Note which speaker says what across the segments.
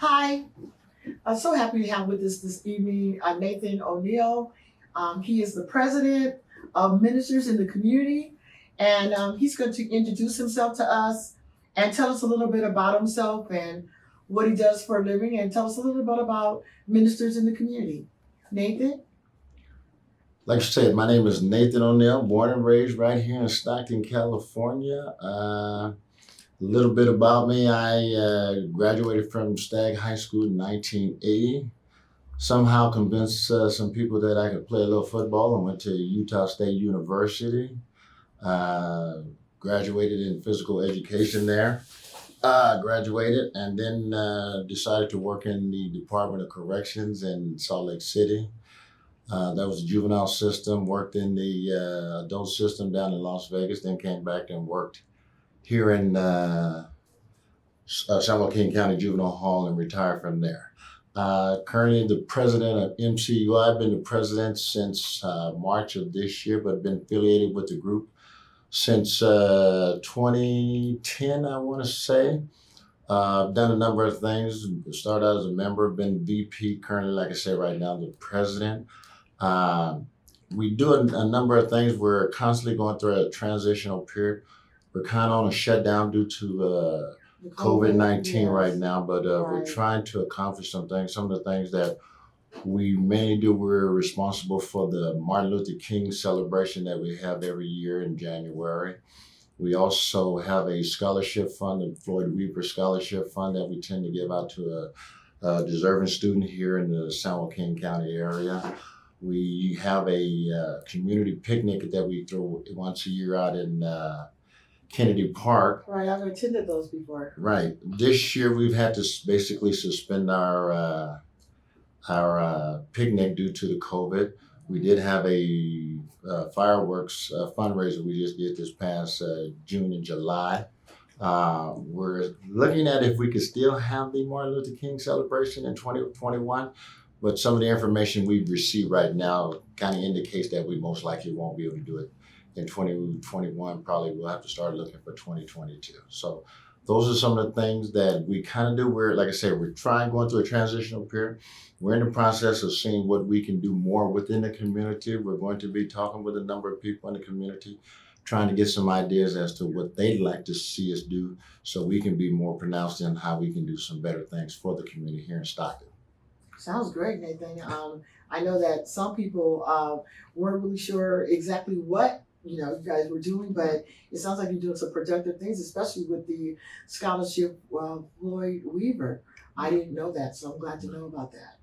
Speaker 1: Hi, I'm so happy to have with us this evening Nathan O'Neill. He is the president of Ministers in the Community, and he's going to introduce himself to us and tell us a little bit about himself and what he does for a living, and tell us a little bit about Ministers in the Community. Nathan?
Speaker 2: Like I said, my name is Nathan O'Neill, born and raised right here in Stockton, California. A little bit about me, I graduated from Stagg High School in 1980. Somehow convinced some people that I could play a little football and went to Utah State University. Graduated in physical education there. Graduated and then decided to work in the Department of Corrections in Salt Lake City. That was the juvenile system, worked in the adult system down in Las Vegas, then came back and worked here in San Joaquin County Juvenile Hall and retired from there. Currently the president of MCU. I've been the president since March of this year, but been affiliated with the group since 2010, I want to say. I've done a number of things, started out as a member, been VP, currently, like I said, right now, the president. We do a number of things. We're constantly going through a transitional period. We're kind of on a shutdown due to COVID-19 right now, but we're trying to accomplish some things. Some of the things that we mainly do, we're responsible for the Martin Luther King celebration that we have every year in January. We also have a scholarship fund, the Floyd Weaver Scholarship Fund, that we tend to give out to a deserving student here in the San Joaquin County area. We have a community picnic that we throw once a year out in Kennedy Park.
Speaker 1: Right, I've attended those before.
Speaker 2: Right. This year we've had to basically suspend our picnic due to the COVID. We did have a fireworks fundraiser we just did this past June and July. We're looking at if we could still have the Martin Luther King celebration in 2021, but some of the information we've received right now kind of indicates that we most likely won't be able to do it in 2021. Probably we'll have to start looking for 2022. So those are some of the things that we kind of do. We're, like I said, we're going through a transitional period. We're in the process of seeing what we can do more within the community. We're going to be talking with a number of people in the community, trying to get some ideas as to what they'd like to see us do so we can be more pronounced in how we can do some better things for the community here in Stockton.
Speaker 1: Sounds great, Nathan. I know that some people weren't really sure exactly what you guys were doing, but it sounds like you're doing some productive things, especially with the scholarship Floyd Weaver. I didn't know that, so I'm glad to know about that.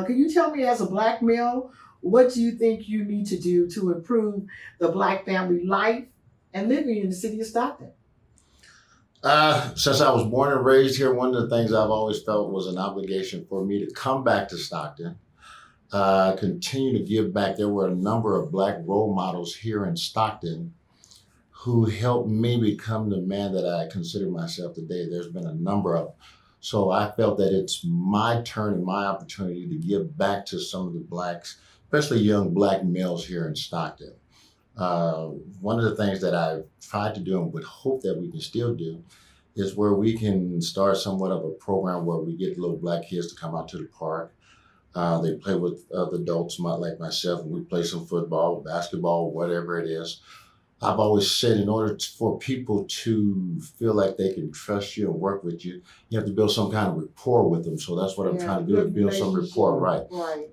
Speaker 1: Can you tell me, as a Black male, what do you think you need to do to improve the Black family life and living in the city of Stockton?
Speaker 2: Since I was born and raised here, one of the things I've always felt was an obligation for me to come back to Stockton, continue to give back. There were a number of Black role models here in Stockton who helped me become the man that I consider myself today. There's been a number of them. So I felt that it's my turn and my opportunity to give back to some of the Blacks, especially young Black males here in Stockton. One of the things that I've tried to do and would hope that we can still do is where we can start somewhat of a program where we get little Black kids to come out to the park. They play with other adults like myself, and we play some football, basketball, whatever it is. I've always said, in order for people to feel like they can trust you and work with you, you have to build some kind of rapport with them. So that's what I'm trying to do, is build some rapport, right?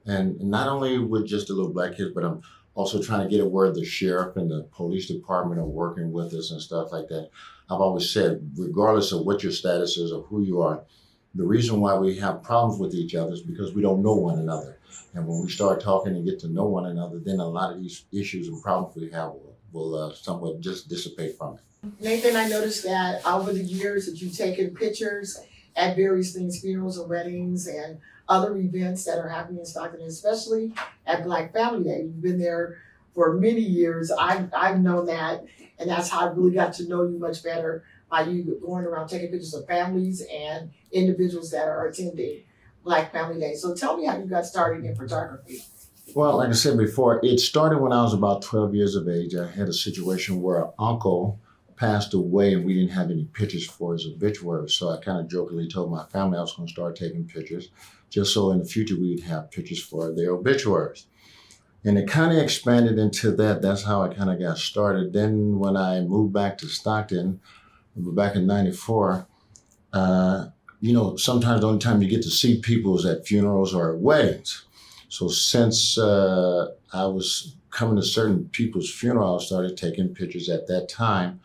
Speaker 2: And not only with just the little Black kids, but I'm also trying to get it where the sheriff and the police department are working with us and stuff like that. I've always said, regardless of what your status is or who you are, the reason why we have problems with each other is because we don't know one another. And when we start talking and get to know one another, then a lot of these issues and problems we have will somewhat just dissipate from it.
Speaker 1: Nathan, I noticed that over the years that you've taken pictures at various things, funerals and weddings and other events that are happening in Stockton, especially at Black Family Day. You've been there for many years. I've known that, and that's how I really got to know you much better, by you going around taking pictures of families and individuals that are attending Black Family Day. So tell me how you got started in photography.
Speaker 2: Well, like I said before, it started when I was about 12 years of age. I had a situation where an uncle passed away and we didn't have any pictures for his obituary. So I kind of jokingly told my family I was going to start taking pictures just so in the future we would have pictures for their obituaries. And it kind of expanded into that. That's how I kind of got started. Then when I moved back to Stockton, back in 94, sometimes the only time you get to see people is at funerals or at weddings. So since I was coming to certain people's funerals, I started taking pictures at that time,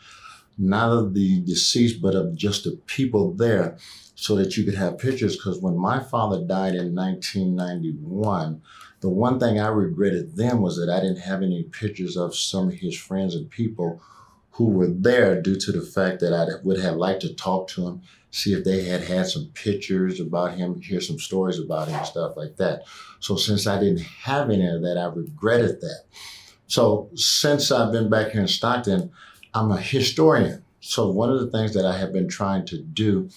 Speaker 2: not of the deceased, but of just the people there so that you could have pictures. Because when my father died in 1991, the one thing I regretted then was that I didn't have any pictures of some of his friends and people who were there due to the fact that I would have liked to talk to him, see if they had some pictures about him, hear some stories about him, stuff like that. So since I didn't have any of that, I regretted that. So since I've been back here in Stockton, I'm a historian. So one of the things that I have been trying to do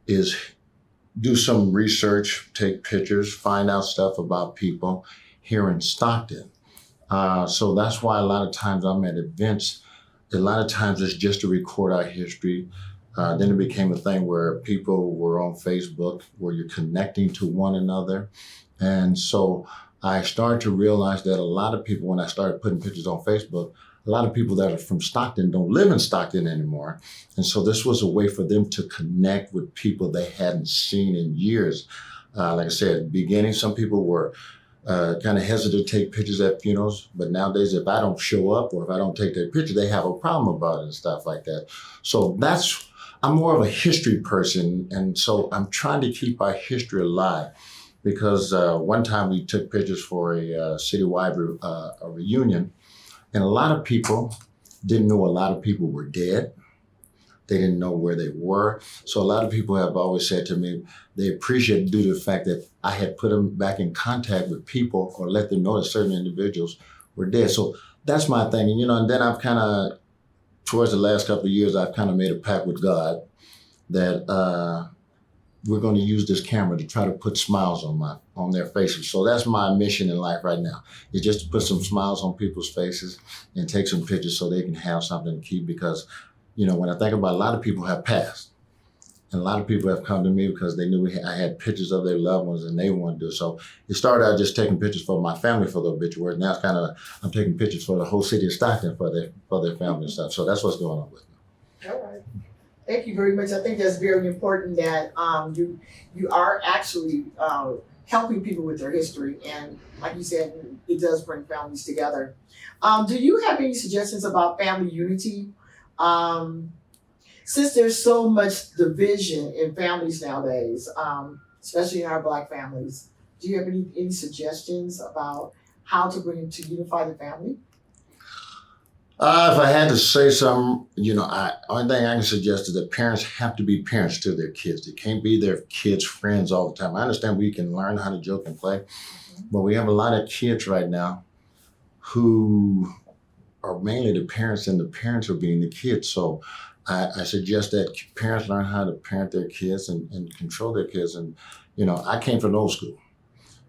Speaker 2: is do some research, take pictures, find out stuff about people here in Stockton. So that's why a lot of times I'm at events. A lot of times it's just to record our history. Then it became a thing where people were on Facebook, where you're connecting to one another. And so I started to realize that a lot of people, when I started putting pictures on Facebook, a lot of people that are from Stockton don't live in Stockton anymore. And so this was a way for them to connect with people they hadn't seen in years. Like I said, at the beginning, some people were kind of hesitant to take pictures at funerals, but nowadays if I don't show up or if I don't take their picture, they have a problem about it and stuff like that. So I'm more of a history person, and so I'm trying to keep our history alive because one time we took pictures for a citywide reunion, and a lot of people didn't know a lot of people were dead. They didn't know where they were. So a lot of people have always said to me, they appreciate it due to the fact that I had put them back in contact with people or let them know that certain individuals were dead. So that's my thing. And then I've kind of, towards the last couple of years, I've kind of made a pact with God that we're going to use this camera to try to put smiles on their faces. So that's my mission in life right now, is just to put some smiles on people's faces and take some pictures so they can have something to keep. Because when I think about a lot of people have passed, and a lot of people have come to me because they knew I had pictures of their loved ones and they wanted to do so. It started out just taking pictures for my family for the obituary. Now it's kind of, I'm taking pictures for the whole city of Stockton for their family and stuff. So that's what's going on with me.
Speaker 1: All right. Thank you very much. I think that's very important that you are actually helping people with their history. And like you said, it does bring families together. Do you have any suggestions about family unity? Since there's so much division in families nowadays, especially in our Black families, do you have any suggestions about how to unify the family?
Speaker 2: If I had to say something, only thing I can suggest is that parents have to be parents to their kids. They can't be their kids' friends all the time. I understand we can learn how to joke and play, but we have a lot of kids right now who are mainly the parents, and the parents are being the kids. So I suggest that parents learn how to parent their kids and control their kids. And, I came from old school.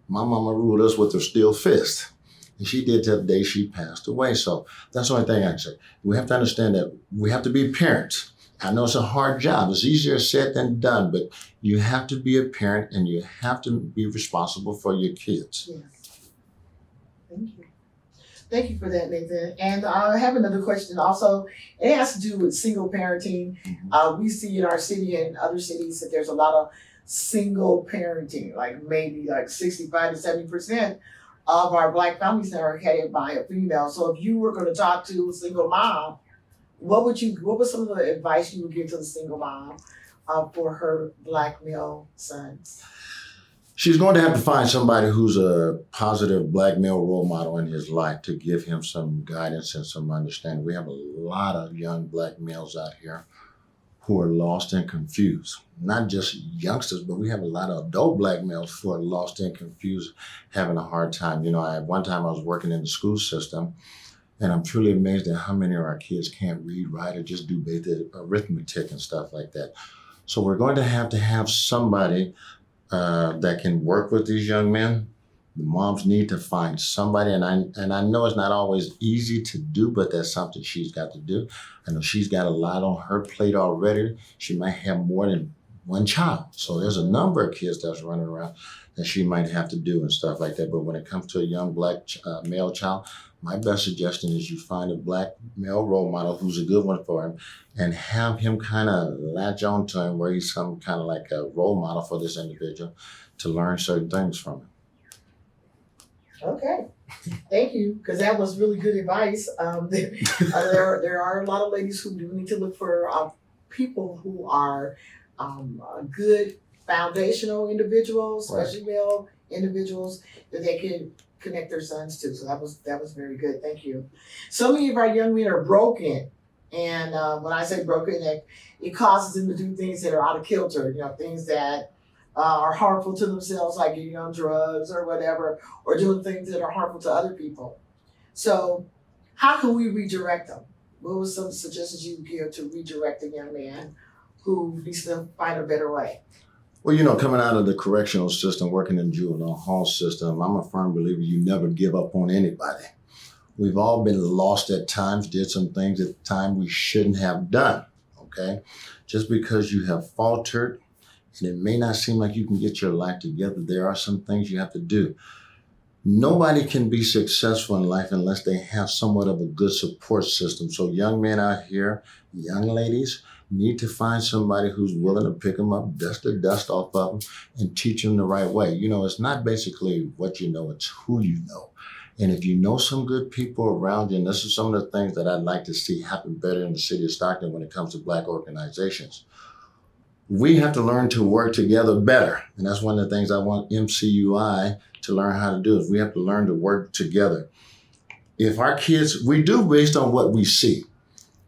Speaker 2: My mama ruled us with her steel fist. And she did till the day she passed away. So that's the only thing I can say. We have to understand that we have to be parents. I know it's a hard job. It's easier said than done, but you have to be a parent and you have to be responsible for your kids.
Speaker 1: Yes. Thank you. Thank you for that, Nathan. And I have another question also. It has to do with single parenting.
Speaker 2: Mm-hmm.
Speaker 1: We see in our city and other cities that there's a lot of single parenting, like maybe like 65 to 70% of our Black families that are headed by a female. So if you were going to talk to a single mom, what was some of the advice you would give to the single mom for her Black male sons?
Speaker 2: She's going to have to find somebody who's a positive Black male role model in his life to give him some guidance and some understanding. We have a lot of young Black males out here who are lost and confused. Not just youngsters, but we have a lot of adult Black males who are lost and confused, having a hard time. One time I was working in the school system, and I'm truly amazed at how many of our kids can't read, write, or just do basic arithmetic and stuff like that. So we're going to have somebody that can work with these young men The moms need to find somebody, and I know it's not always easy to do, but that's something she's got to do. I know she's got a lot on her plate already. She might have more than one child, so there's a number of kids that's running around that she might have to do and stuff like that. But when it comes to a young black male child, my best suggestion is you find a black male role model who's a good one for him, and have him kind of latch on to him where he's some kind of like a role model for this individual to learn certain things from him.
Speaker 1: Okay, thank you, because that was really good advice. There are a lot of ladies who do need to look for people who are good foundational individuals,
Speaker 2: Right.
Speaker 1: especially male individuals that they can connect their sons to. So that was very good. Thank you. So many of our young men are broken, and when I say broken, it causes them to do things that are out of kilter. You know, things that are harmful to themselves, like getting on drugs or whatever, or doing things that are harmful to other people. So, how can we redirect them? What was some suggestions you would give to redirect a young man who needs to find a better way?
Speaker 2: Well, coming out of the correctional system, working in the juvenile hall system, I'm a firm believer you never give up on anybody. We've all been lost at times, did some things at the time we shouldn't have done, okay? Just because you have faltered, and it may not seem like you can get your life together, there are some things you have to do. Nobody can be successful in life unless they have somewhat of a good support system. So young men out here, young ladies, need to find somebody who's willing to pick them up, dust the dust off of them, and teach them the right way. It's not basically what you know, it's who you know. And if you know some good people around you, and this is some of the things that I'd like to see happen better in the city of Stockton when it comes to Black organizations. We have to learn to work together better. And that's one of the things I want MCUI to learn how to do, is we have to learn to work together. If our kids, we do based on what we see.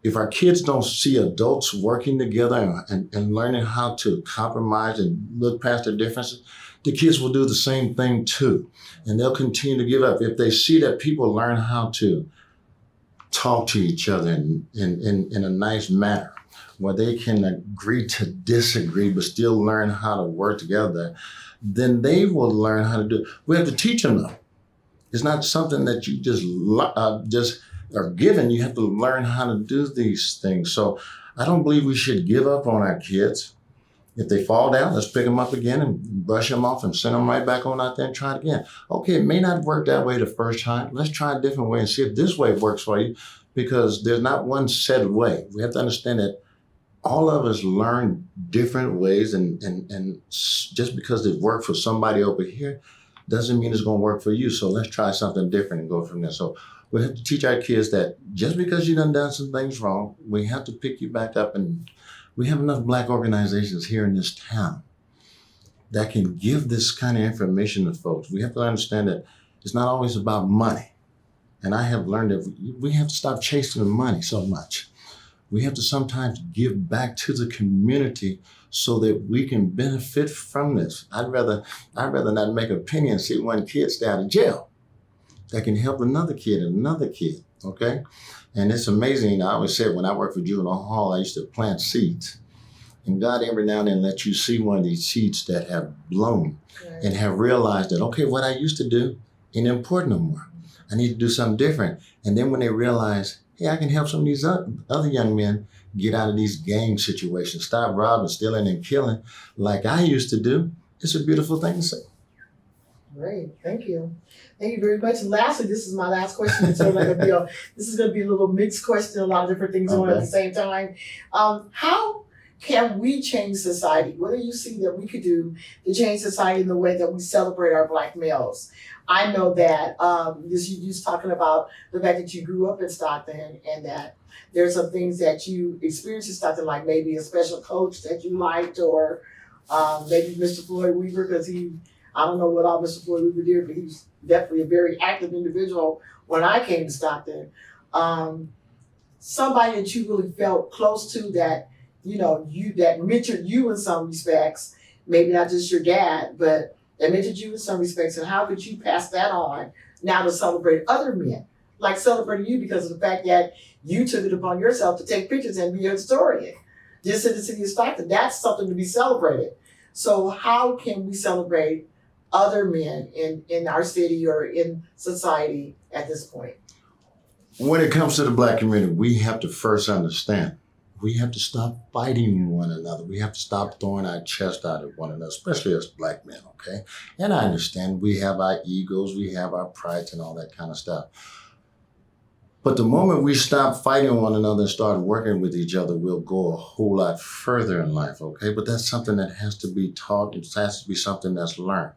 Speaker 2: If our kids don't see adults working together and learning how to compromise and look past their differences, the kids will do the same thing too. And they'll continue to give up. If they see that people learn how to talk to each other in a nice manner, where they can agree to disagree but still learn how to work together, then they will learn how to do it. We have to teach them though. It's not something that you just are given. You have to learn how to do these things. So I don't believe we should give up on our kids. If they fall down, let's pick them up again and brush them off and send them right back on out there and try it again. Okay, it may not work that way the first time. Let's try a different way and see if this way works for you, because there's not one set way. We have to understand that all of us learn different ways, and just because it worked for somebody over here doesn't mean it's going to work for you. So let's try something different and go from there. So we have to teach our kids that just because you done some things wrong, we have to pick you back up. And we have enough Black organizations here in this town that can give this kind of information to folks. We have to understand that it's not always about money. And I have learned that we have to stop chasing the money so much. We have to sometimes give back to the community so that we can benefit from this. I'd rather not make a penny and see one kid stay out of jail that can help another kid and another kid, okay? And it's amazing. I always said when I worked for juvenile hall, I used to plant seeds. And God every now and then lets you see one of these seeds that have blown and have realized that, okay, what I used to do ain't important no more. I need to do something different. And then when they realize, hey, I can help some of these other young men get out of these gang situations, stop robbing, stealing, and killing like I used to do, it's a beautiful thing to say.
Speaker 1: Great, thank you. Thank you very much. And lastly, this is my last question. So this is going to be a little mixed question, a lot of different things going on at the same time. How can we change society? What do you see that we could do to change society in the way that we celebrate our Black males? I know that you was talking about the fact that you grew up in Stockton and that there's some things that you experienced in Stockton, like maybe a special coach that you liked, or maybe Mr. Floyd Weaver, because I don't know what all Mr. Floyd Weaver did, but he was definitely a very active individual when I came to Stockton. Somebody that you really felt close to that, that mentored you in some respects, maybe not just your dad, but that mentored you in some respects, and how could you pass that on now to celebrate other men, like celebrating you because of the fact that you took it upon yourself to take pictures and be a historian just in the city of Stockton. That's something to be celebrated. So how can we celebrate other men in our city or in society at this point?
Speaker 2: When it comes to the Black community, we have to first understand we have to stop fighting one another. We have to stop throwing our chest out at one another, especially as Black men, okay? And I understand we have our egos, we have our prides and all that kind of stuff. But the moment we stop fighting one another and start working with each other, we'll go a whole lot further in life, okay? But that's something that has to be taught. It has to be something that's learned.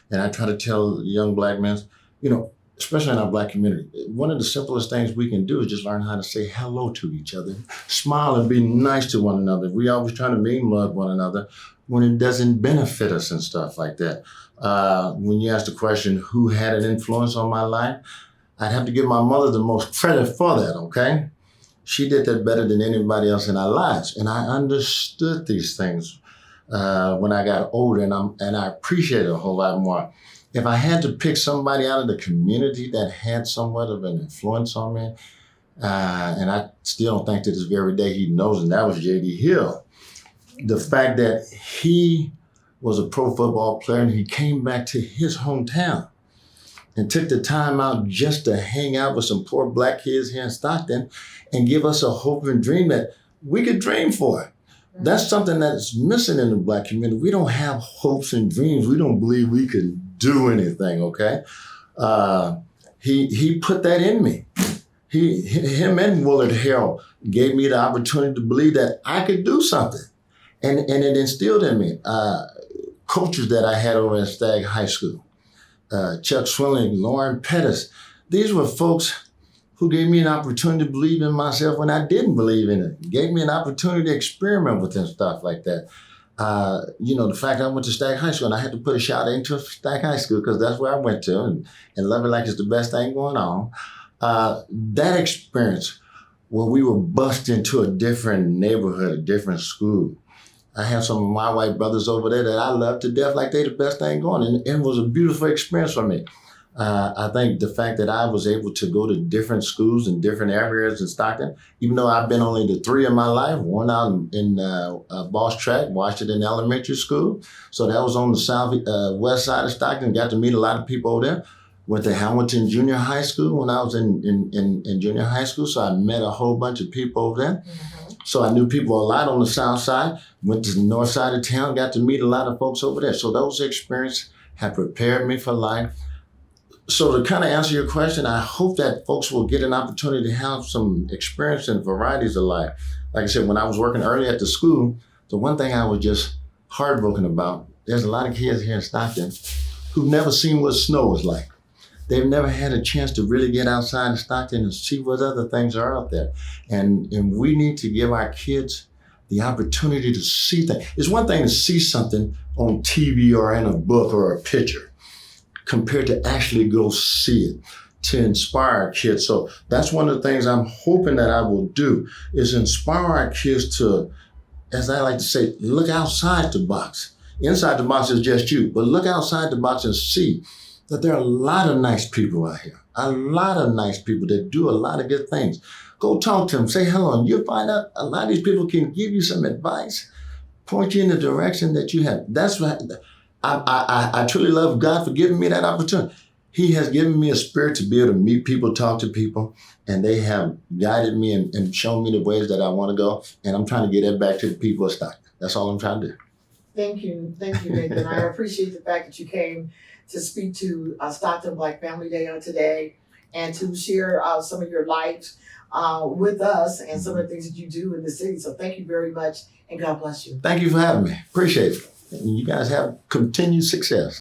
Speaker 2: And I try to tell young Black men, you know, especially in our Black community, one of the simplest things we can do is just learn how to say hello to each other, smile and be nice to one another. We always try to mean mug one another when it doesn't benefit us and stuff like that. When you ask the question, who had an influence on my life? I'd have to give my mother the most credit for that, okay? She did that better than anybody else in our lives. And I understood these things when I got older, and I appreciate it a whole lot more. If I had to pick somebody out of the community that had somewhat of an influence on me, and I still don't think to this very day he knows, and that was J.D. Hill. The fact that he was a pro football player and he came back to his hometown and took the time out just to hang out with some poor Black kids here in Stockton and give us a hope and dream that we could dream for. That's something that's missing in the Black community. We don't have hopes and dreams. We don't believe we can do anything, okay? He put that in me. Him and Willard Harrell gave me the opportunity to believe that I could do something. And it instilled in me coaches that I had over at Stagg High School. Chuck Swilling, Lauren Pettis. These were folks who gave me an opportunity to believe in myself when I didn't believe in it. Gave me an opportunity to experiment with and stuff like that. The fact I went to Stagg High School and I had to put a shout out into Stagg High School because that's where I went to, and love it like it's the best thing going on. That experience where we were bussed into a different neighborhood, a different school. I have some of my white brothers over there that I love to death like they the best thing going. And it was a beautiful experience for me. I think the fact that I was able to go to different schools in different areas in Stockton, even though I've been only to 3 in my life, one out in Boss Track, Washington Elementary School. So that was on the west side of Stockton. Got to meet a lot of people over there. Went to Hamilton Junior High School when I was in junior high school. So I met a whole bunch of people over there. Mm-hmm. So I knew people a lot on the south side. Went to the north side of town, got to meet a lot of folks over there. So those experiences have prepared me for life. So to kind of answer your question, I hope that folks will get an opportunity to have some experience in varieties of life. Like I said, when I was working early at the school, the one thing I was just heartbroken about, there's a lot of kids here in Stockton who've never seen what snow is like. They've never had a chance to really get outside of Stockton and see what other things are out there. And we need to give our kids the opportunity to see things. It's one thing to see something on TV or in a book or a picture compared to actually go see it, to inspire our kids. So that's one of the things I'm hoping that I will do is inspire our kids to, as I like to say, look outside the box. Inside the box is just you, but look outside the box and see that there are a lot of nice people out here, a lot of nice people that do a lot of good things. Go talk to them, say hello, and you'll find out a lot of these people can give you some advice, point you in the direction that you have. That's what I truly love God for giving me that opportunity. He has given me a spirit to be able to meet people, talk to people, and they have guided me and shown me the ways that I want to go. And I'm trying to get that back to the people of Stockton. That's all I'm trying to do.
Speaker 1: Thank you, Nathan. I appreciate the fact that you came to speak to Stockton Black Family Day on today and to share some of your life with us and some of the things that you do in the city. So thank you very much and God bless you.
Speaker 2: Thank you for having me. Appreciate it. And you guys have continued success.